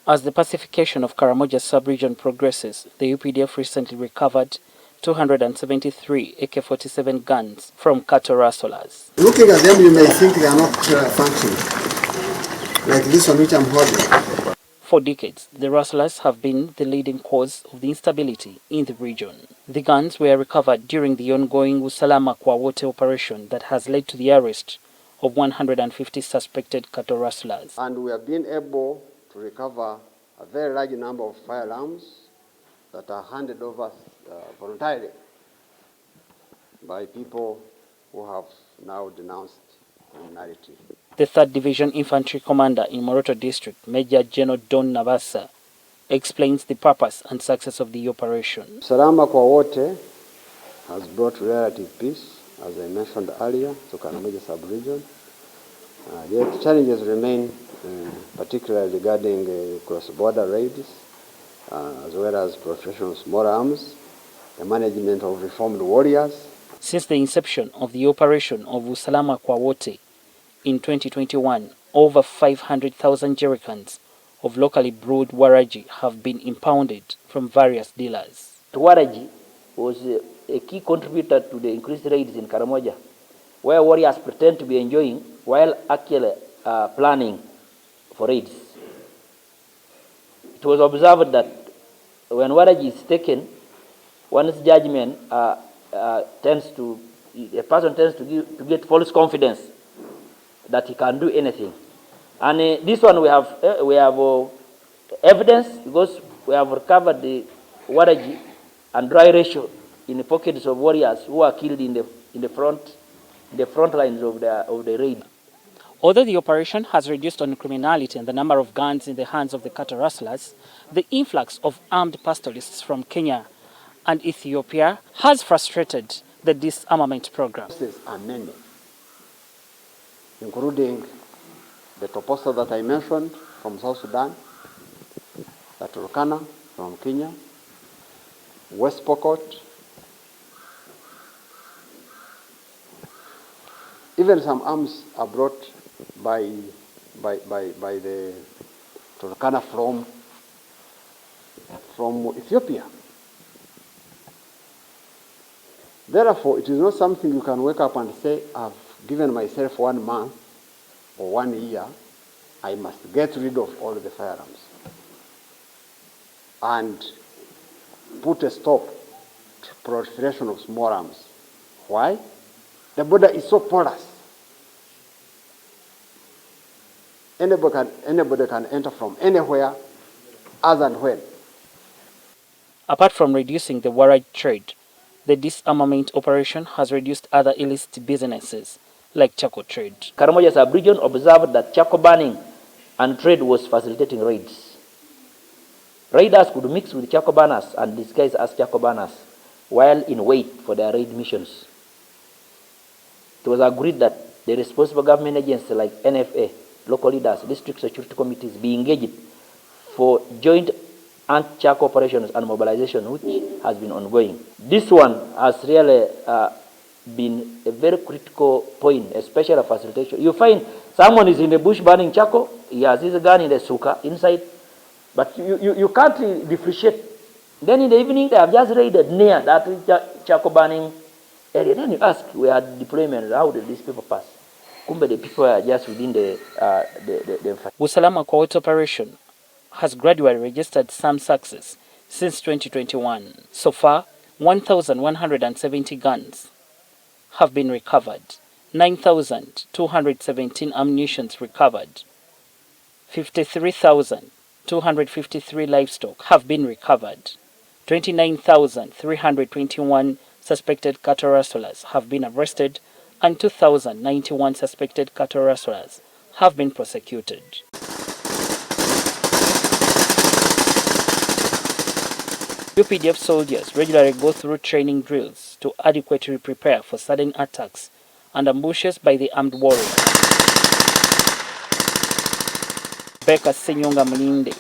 As the pacification of Karamoja sub-region progresses, the UPDF recently recovered 273 AK-47 guns from cattle rustlers. Looking at them, you may think they are not functioning, like this one which I'm holding. For decades, the rustlers have been the leading cause of the instability in the region. The guns were recovered during the ongoing Usalaama Wote operation that has led to the arrest of 150 suspected cattle rustlers. And we have been able to recover a very large number of firearms that are handed over voluntarily by people who have now denounced criminality. The 3rd Division Infantry Commander in Moroto District, Major General Don Navasa, explains the purpose and success of the operation. Usalaama kwa Wote has brought relative peace, as I mentioned earlier, to Karamoja sub-region. Yet challenges remain, particularly regarding cross-border raids, as well as proliferation of small arms, the management of reformed warriors. Since the inception of the operation of Usalaama kwa Wote in 2021, over 500,000 jerrycans of locally brewed waraji have been impounded from various dealers. Waraji was a key contributor to the increased raids in Karamoja, where warriors pretend to be enjoying while actually planning for raids. It was observed that when waraji is taken, one's judgment a person tends to get false confidence that he can do anything. And this one we have evidence, because we have recovered the waraji and dry ratio in the pockets of warriors who are killed in the front lines of the raid. Although the operation has reduced on criminality and the number of guns in the hands of the cattle rustlers, the influx of armed pastoralists from Kenya and Ethiopia has frustrated the disarmament program. Are many, including the Toposa that I mentioned from South Sudan, the Turkana from Kenya, West Pokot. Even some arms are brought by the Turkana from Ethiopia. Therefore, it is not something you can wake up and say, I've given myself 1 month or 1 year, I must get rid of all the firearms and put a stop to proliferation of small arms. Why? The border is so porous. Anybody can enter from anywhere, as and when. Apart from reducing the waraji trade, the disarmament operation has reduced other illicit businesses, like charcoal trade. Karamoja sub-region observed that charcoal burning and trade was facilitating raids. Raiders could mix with charcoal burners and disguise as charcoal burners while in wait for their raid missions. It was agreed that the responsible government agencies like NFA, local leaders, district security committees be engaged for joint anti-charcoal operations and mobilization, which has been ongoing. This one has really been a very critical point, especially facilitation. You find someone is in the bush burning charcoal, he has his gun in the suka inside, but you can't really differentiate. Then in the evening, they have just raided near that charcoal burning area. Then you ask, we had deployment, how did these people pass? Kumbe, the people are just within the Usalaama kwa Wote operation has gradually registered some success since 2021. So far, 1,170 guns have been recovered, 9,217 ammunitions recovered, 53,253 livestock have been recovered, 29,321 suspected cattle rustlers have been arrested, and 2,091 suspected cattle rustlers have been prosecuted. UPDF soldiers regularly go through training drills to adequately prepare for sudden attacks and ambushes by the armed warriors. Beka Senyonga Mlinde.